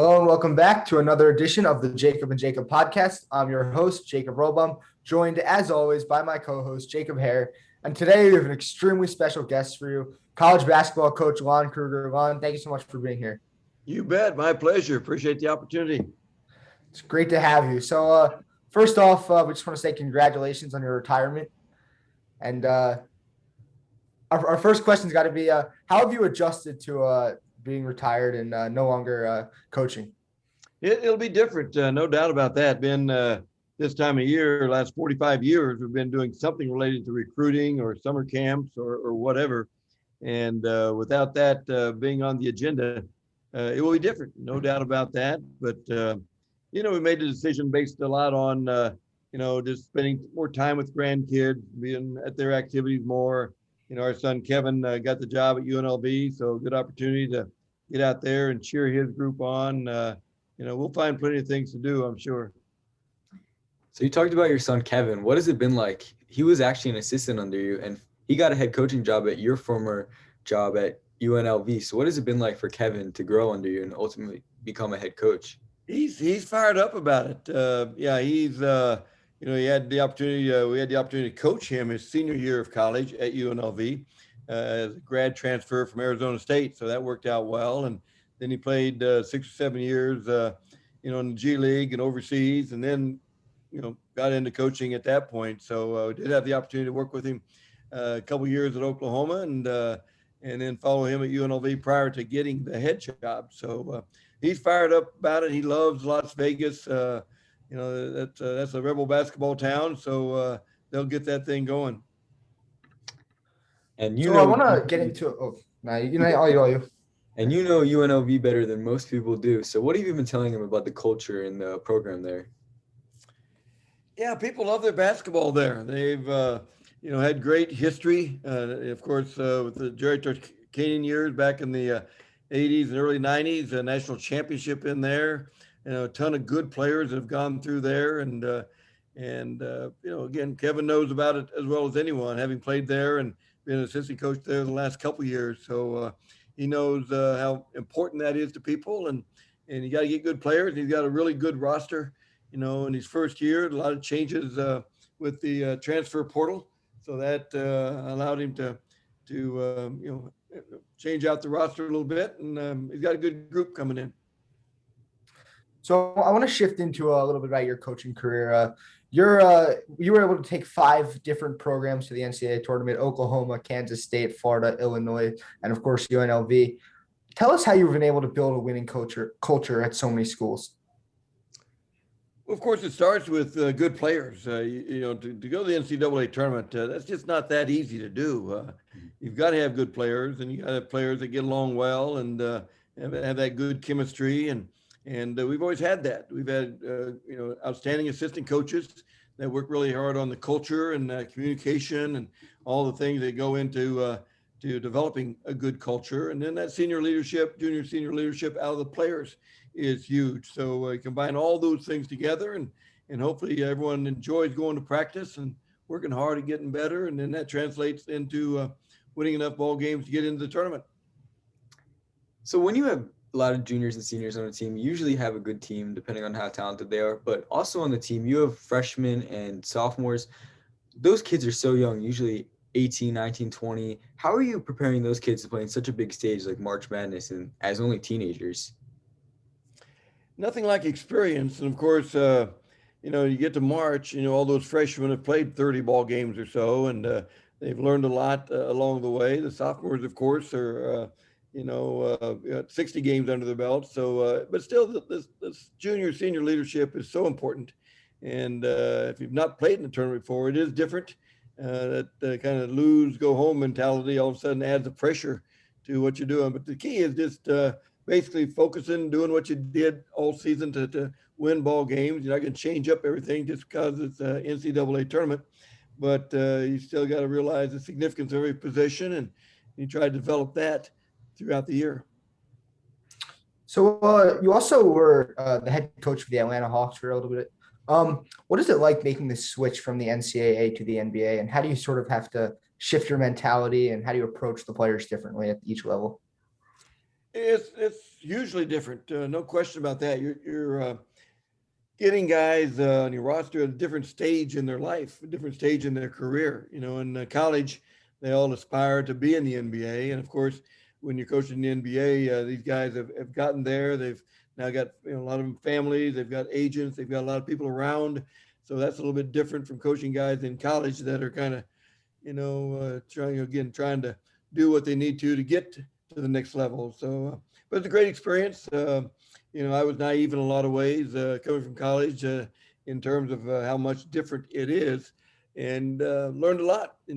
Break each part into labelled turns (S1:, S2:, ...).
S1: Hello and welcome back to another edition of the Jacob and Jacob podcast. I'm your host, Jacob Robum, joined as always by my co-host, Jacob Hare. And today we have an extremely special guest for you, college basketball coach Lon Krugers. Lon, thank you so much for being here.
S2: You bet. My pleasure. Appreciate the opportunity.
S1: It's great to have you. So first off, we just want to say congratulations on your retirement. And our first question's got to be, how have you adjusted to being retired and no longer coaching?
S2: It'll be different, no doubt about that. Been this time of year, last 45 years, we've been doing something related to recruiting or summer camps or whatever. And without that being on the agenda, it will be different, no doubt about that. But, we made the decision based a lot on, just spending more time with grandkids, being at their activities more. Our son Kevin got the job at UNLV, so good opportunity to get out there and cheer his group on. We'll find plenty of things to do, I'm sure.
S3: So you talked about your son Kevin. What has it been like? He was actually an assistant under you, and he got a head coaching job at your former job at UNLV. So what has it been like for Kevin to grow under you and ultimately become a head coach?
S2: He's fired up about it. He's he had the opportunity. We had the opportunity to coach him his senior year of college at UNLV as a grad transfer from Arizona State. So that worked out well. And then he played 6 or 7 years, in the G League and overseas, and then, got into coaching at that point. So we did have the opportunity to work with him a couple of years at Oklahoma and then follow him at UNLV prior to getting the head job. So he's fired up about it. He loves Las Vegas. That's a rebel basketball town, so they'll get that thing going.
S3: And
S1: I want to get into it. Oh, no, all you.
S3: And UNLV better than most people do. So what have you been telling them about the culture and the program there?
S2: Yeah, people love their basketball there. They've had great history. Of course, with the Jerry Tarkanian years back in the 80s and early 90s, a national championship in there. A ton of good players have gone through there, and again, Kevin knows about it as well as anyone, having played there and been an assistant coach there the last couple of years. So he knows how important that is to people, and you got to get good players. He's got a really good roster. In his first year, a lot of changes with the transfer portal, so that allowed him to change out the roster a little bit, and he's got a good group coming in.
S1: So I want to shift into a little bit about your coaching career. You were able to take 5 different programs to the NCAA tournament: Oklahoma, Kansas State, Florida, Illinois, and of course UNLV. Tell us how you've been able to build a winning culture at so many schools.
S2: Well, of course, it starts with good players. To go to the NCAA tournament, that's just not that easy to do. You've got to have good players, and you got to have players that get along well and have that good chemistry. And we've always had that. We've had, outstanding assistant coaches that work really hard on the culture and communication and all the things that go into to developing a good culture. And then that junior senior leadership out of the players is huge. So combine all those things together, and hopefully everyone enjoys going to practice and working hard at getting better. And then that translates into winning enough ball games to get into the tournament.
S3: So when you have a lot of juniors and seniors on the team, you usually have a good team depending on how talented they are, but also on the team, you have freshmen and sophomores. Those kids are so young, usually 18, 19, 20. How are you preparing those kids to play in such a big stage like March Madness and as only teenagers?
S2: Nothing like experience. And of course, you get to March, all those freshmen have played 30 ball games or so, and they've learned a lot along the way. The sophomores, of course, are 60 games under their belt. So, but still, this junior, senior leadership is so important. And if you've not played in the tournament before, it is different. That kind of lose, go home mentality all of a sudden adds the pressure to what you're doing. But the key is just basically focusing, doing what you did all season to win ball games. You're not going to change up everything just because it's an NCAA tournament. But you still got to realize the significance of every position, and you try to develop that throughout the year.
S1: So you also were the head coach for the Atlanta Hawks for a little bit. What is it like making the switch from the NCAA to the NBA, and how do you sort of have to shift your mentality, and how do you approach the players differently at each level?
S2: It's hugely different. No question about that. You're getting guys on your roster at a different stage in their life, a different stage in their career. In college, they all aspire to be in the NBA, and of course, when you're coaching the NBA, these guys have gotten there. They've now got a lot of them families. They've got agents. They've got a lot of people around. So that's a little bit different from coaching guys in college that are kind of trying to do what they need to get to the next level. So, but it's a great experience. I was naive in a lot of ways coming from college in terms of how much different it is, and learned a lot. We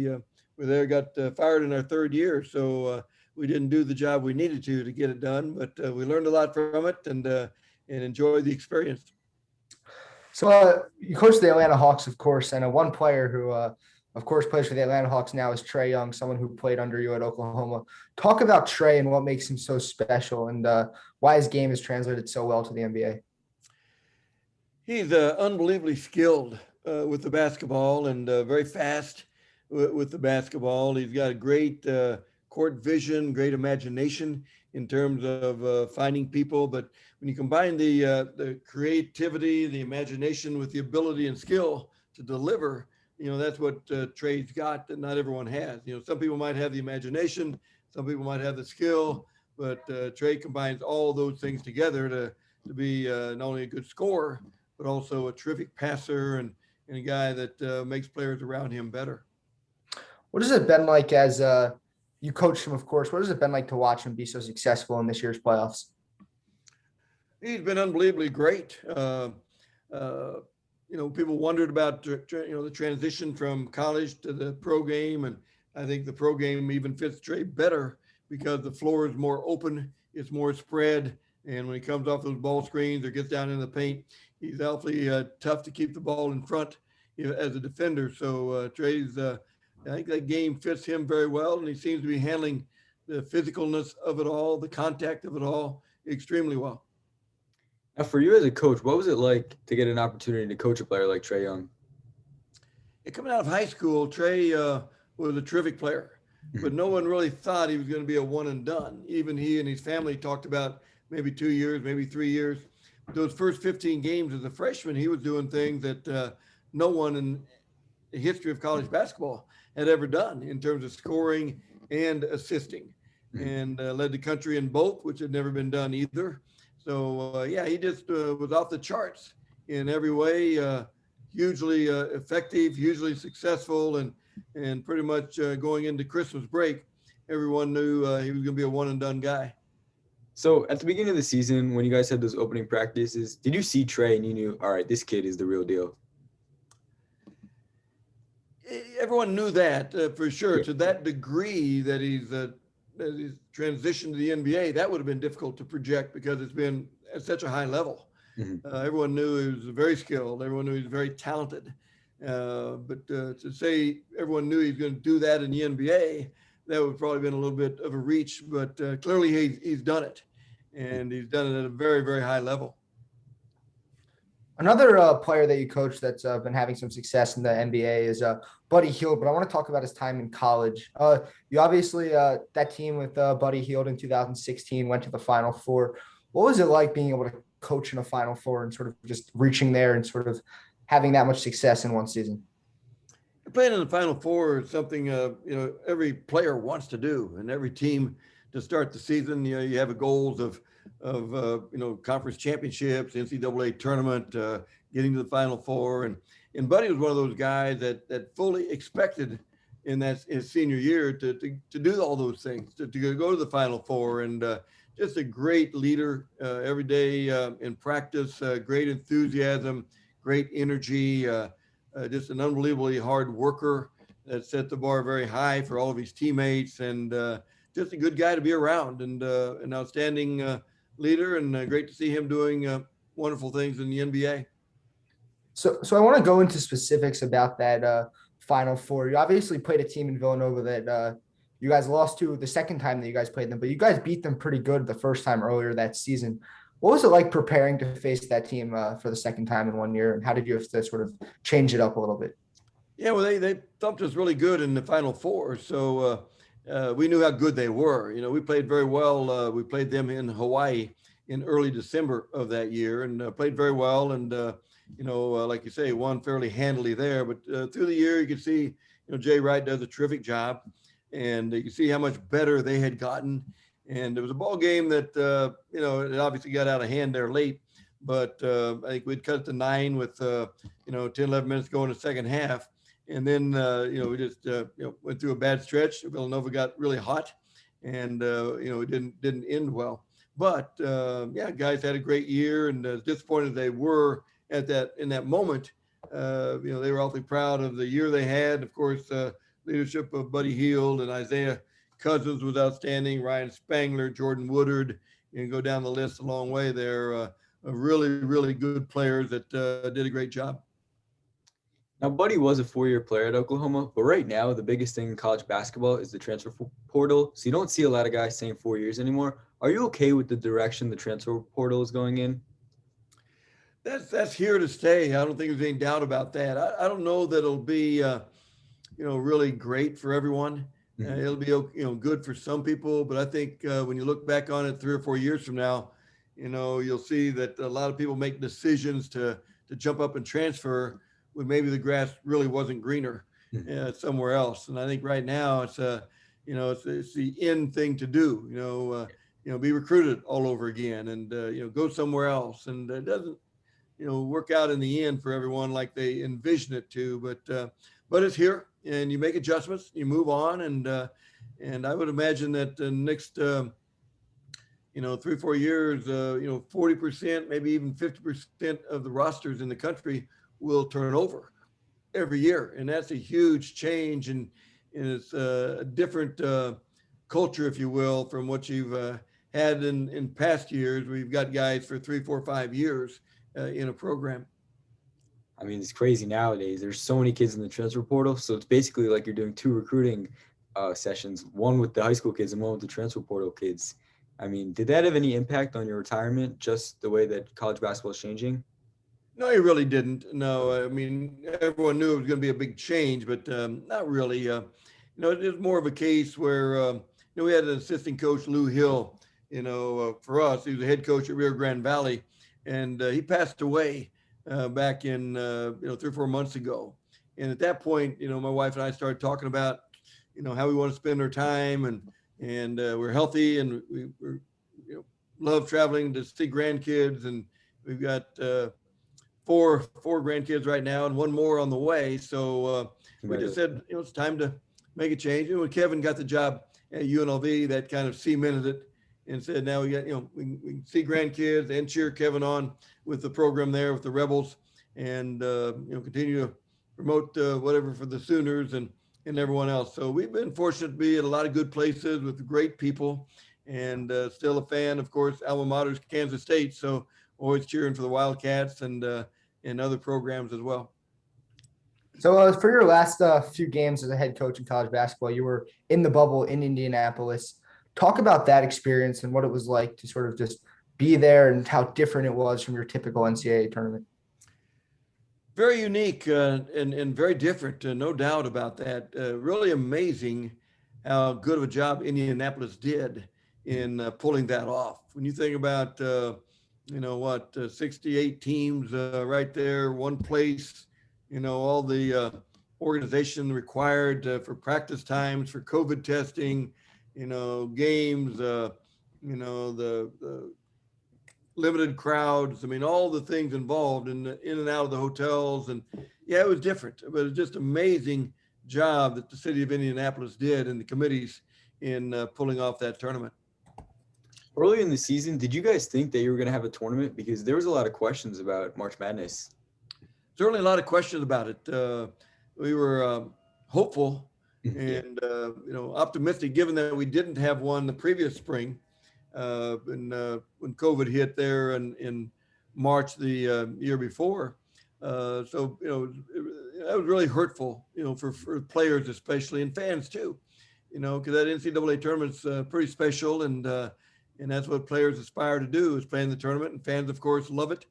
S2: were there, got fired in our third year, so we didn't do the job we needed to get it done. But we learned a lot from it and enjoyed the experience.
S1: So you coach the Atlanta Hawks, of course, and one player who, of course, plays for the Atlanta Hawks now is Trae Young, someone who played under you at Oklahoma. Talk about Trae and what makes him so special and why his game has translated so well to the NBA.
S2: He's unbelievably skilled with the basketball and very fast with the basketball. He's got a great court vision, great imagination in terms of finding people. But when you combine the creativity, the imagination with the ability and skill to deliver, that's what Trae's got that not everyone has. Some people might have the imagination, some people might have the skill, but Trae combines all those things together to be not only a good scorer, but also a terrific passer and a guy that makes players around him better.
S1: What has it been like as you coached him, of course? What has it been like to watch him be so successful in this year's playoffs?
S2: He's been unbelievably great. People wondered about the transition from college to the pro game, and I think the pro game even fits Trae better because the floor is more open, it's more spread, and when he comes off those ball screens or gets down in the paint, he's awfully tough to keep the ball in front as a defender. So Trae's, I think that game fits him very well, and he seems to be handling the physicalness of it all, the contact of it all, extremely well.
S3: Now, for you as a coach, what was it like to get an opportunity to coach a player like Trae Young?
S2: Coming out of high school, Trae was a terrific player, but no one really thought he was going to be a one and done. Even he and his family talked about maybe 2 years, maybe 3 years. Those first 15 games as a freshman, he was doing things that no one in the history of college basketball had ever done in terms of scoring and assisting, and led the country in both, which had never been done either. So, he just was off the charts in every way, hugely effective, hugely successful, and pretty much going into Christmas break, everyone knew he was going to be a one-and-done guy.
S3: So at the beginning of the season, when you guys had those opening practices, did you see Trae and you knew, all right, this kid is the real deal?
S2: Everyone knew that for sure. To that degree that he's transitioned to the NBA, that would have been difficult to project because it's been at such a high level. Everyone knew he was very skilled. Everyone knew he was very talented. But to say everyone knew he was going to do that in the NBA, that would probably been a little bit of a reach. But clearly he's done it, and he's done it at a very, very high level.
S1: Another player that you coach that's been having some success in the NBA is Buddy Hield, but I want to talk about his time in college. You obviously, that team with Buddy Hield in 2016 went to the Final Four. What was it like being able to coach in a Final Four and sort of just reaching there and sort of having that much success in one season?
S2: Playing in the Final Four is something every player wants to do, and every team to start the season. You have goals of conference championships, NCAA tournament, getting to the Final Four, and Buddy was one of those guys that fully expected in his senior year to do all those things, to go to the Final Four, and just a great leader every day in practice, great enthusiasm, great energy, just an unbelievably hard worker that set the bar very high for all of his teammates, and just a good guy to be around, and an outstanding leader, and great to see him doing wonderful things in the NBA.
S1: So I want to go into specifics about that Final Four. You obviously played a team in Villanova that you guys lost to the second time that you guys played them, but you guys beat them pretty good the first time earlier that season. What was it like preparing to face that team for the second time in 1 year, and how did you have to sort of change it up a little bit?
S2: Yeah, well, they thumped us really good in the Final Four, so we knew how good they were. You know, we played very well. We played them in Hawaii in early December of that year and played very well. And, like you say, won fairly handily there. But through the year, you could see, Jay Wright does a terrific job. And you see how much better they had gotten. And it was a ball game that, it obviously got out of hand there late. But I think we'd cut it to 9 with, 10, 11 minutes going in the second half. And then, we just, went through a bad stretch. Villanova got really hot and, it didn't end well. But, guys had a great year, and as disappointed they were in that moment, they were awfully proud of the year they had. Of course, leadership of Buddy Hield and Isaiah Cousins was outstanding. Ryan Spangler, Jordan Woodard, go down the list a long way there. Really, really good players that did a great job.
S3: Now, Buddy was a 4-year player at Oklahoma, but right now the biggest thing in college basketball is the transfer portal. So you don't see a lot of guys saying 4 years anymore. Are you okay with the direction the transfer portal is going in?
S2: That's here to stay. I don't think there's any doubt about that. I don't know that it'll be, really great for everyone. It'll be, good for some people, but I think when you look back on it 3 or 4 years from now, you'll see that a lot of people make decisions to jump up and transfer when maybe the grass really wasn't greener somewhere else. And I think right now it's it's the in thing to do, be recruited all over again and, go somewhere else. And it doesn't, work out in the end for everyone like they envision it to, but it's here and you make adjustments, you move on. And I would imagine that the next, 3 or 4 years, 40%, maybe even 50% of the rosters in the country will turn over every year. And that's a huge change. And it's a different culture, if you will, from what you've had in past years. We've got guys for 3, 4, 5 years in a program.
S3: I mean, it's crazy nowadays. There's so many kids in the transfer portal. So it's basically like you're doing 2 recruiting sessions, one with the high school kids and one with the transfer portal kids. I mean, did that have any impact on your retirement, just the way that college basketball is changing?
S2: No, it really didn't. No, I mean, everyone knew it was going to be a big change, but not really. It was more of a case where, we had an assistant coach, Lou Hill, for us. He was a head coach at Rio Grande Valley, and he passed away back in, 3 or 4 months ago. And at that point, my wife and I started talking about, how we want to spend our time, and we're healthy, and we love traveling to see grandkids, and we've got four grandkids right now and 1 more on the way. So we just said, it's time to make a change. And when Kevin got the job at UNLV, that kind of cemented it and said, now we got, we can see grandkids and cheer Kevin on with the program there with the Rebels and, continue to promote whatever for the Sooners and everyone else. So we've been fortunate to be at a lot of good places with great people and still a fan, of course, alma mater's Kansas State. So always cheering for the Wildcats and other programs as well.
S1: So for your last few games as a head coach in college basketball, you were in the bubble in Indianapolis. Talk about that experience and what it was like to sort of just be there and how different it was from your typical NCAA tournament.
S2: Very unique and very different, no doubt about that. Really amazing how good of a job Indianapolis did in pulling that off. When you think about 68 teams right there, one place, all the organization required for practice times, for COVID testing, games, the limited crowds. I mean, all the things involved in and out of the hotels. And yeah, it was different, but it's just amazing job that the city of Indianapolis did and the committees in pulling off that tournament.
S3: Early in the season, did you guys think that you were going to have a tournament? Because there was a lot of questions about March Madness.
S2: Certainly a lot of questions about it. We were hopeful and, optimistic, given that we didn't have one the previous spring when COVID hit there in March the year before. So, that was really hurtful, for players especially and fans too, because that NCAA tournament's pretty special and that's what players aspire to do is play in the tournament, and fans, of course, love it.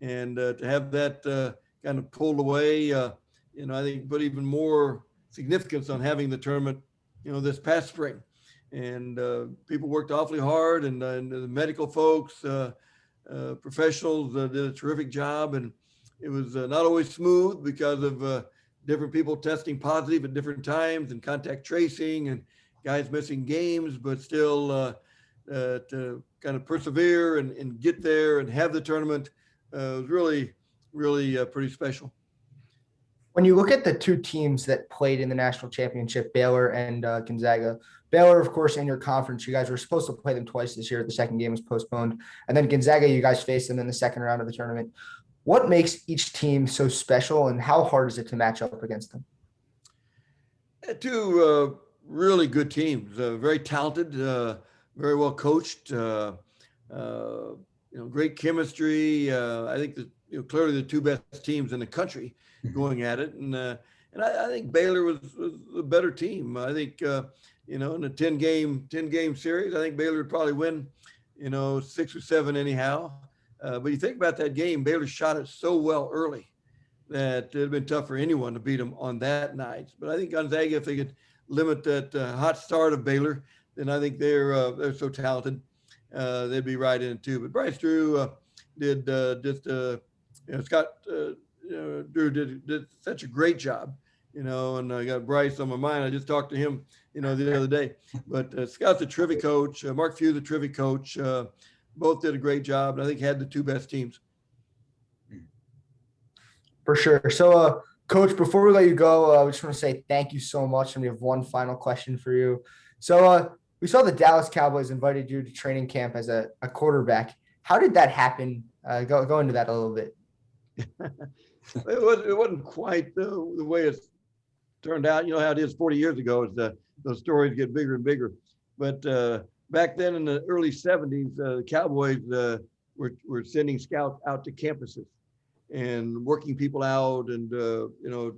S2: And to have that kind of pulled away, I think put even more significance on having the tournament this past spring. And people worked awfully hard, and the medical folks, professionals did a terrific job. And it was not always smooth because of different people testing positive at different times and contact tracing and guys missing games, but still to kind of persevere and get there and have the tournament was really, really pretty special.
S1: When you look at the two teams that played in the national championship, Baylor and Gonzaga, Baylor, of course, in your conference, you guys were supposed to play them twice this year. The second game was postponed. And then Gonzaga, you guys faced them in the second round of the tournament. What makes each team so special, and how hard is it to match up against them?
S2: Two really good teams, very talented, very well coached, great chemistry. I think that clearly the two best teams in the country going at it, and I think Baylor was a better team. I think in a 10 game series, I think Baylor would probably win 6 or 7 anyhow. But you think about that game, Baylor shot it so well early that it'd have been tough for anyone to beat them on that night. But I think Gonzaga, if they could limit that hot start of Baylor, then I think they're so talented, they'd be right in it too. But Bryce Drew did Scott Drew did such a great job, and I got Bryce on my mind. I just talked to him, the other day. But Scott's a terrific coach. Mark Few's a terrific coach. Both did a great job, and I think had the two best teams.
S1: For sure. So, Coach, before we let you go, we just want to say thank you so much, and we have one final question for you. So, we saw the Dallas Cowboys invited you to training camp as a quarterback. How did that happen? Go into that a little bit.
S2: It wasn't quite the way it's turned out. You know how it is 40 years ago. Those stories get bigger and bigger. But back then in the early 70s, the Cowboys were sending scouts out to campuses and working people out and,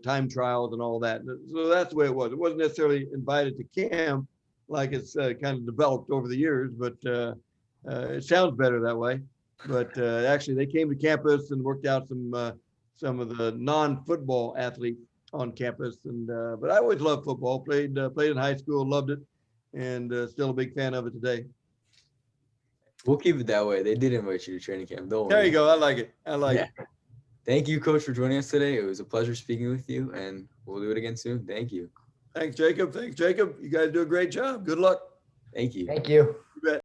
S2: time trials and all that. So that's the way it was. It wasn't necessarily invited to camp like it's kind of developed over the years, but it sounds better that way. But actually, they came to campus and worked out some of the non-football athletes on campus. And but I always loved football. Played in high school, loved it, and still a big fan of it today.
S3: We'll keep it that way. They did invite you to training camp. Don't worry.
S2: There you go. I like it. I like it.
S3: Thank you, Coach, for joining us today. It was a pleasure speaking with you, and we'll do it again soon. Thank you.
S2: Thanks, Jacob. You guys do a great job. Good luck.
S3: Thank you.
S1: Thank you.
S2: You bet.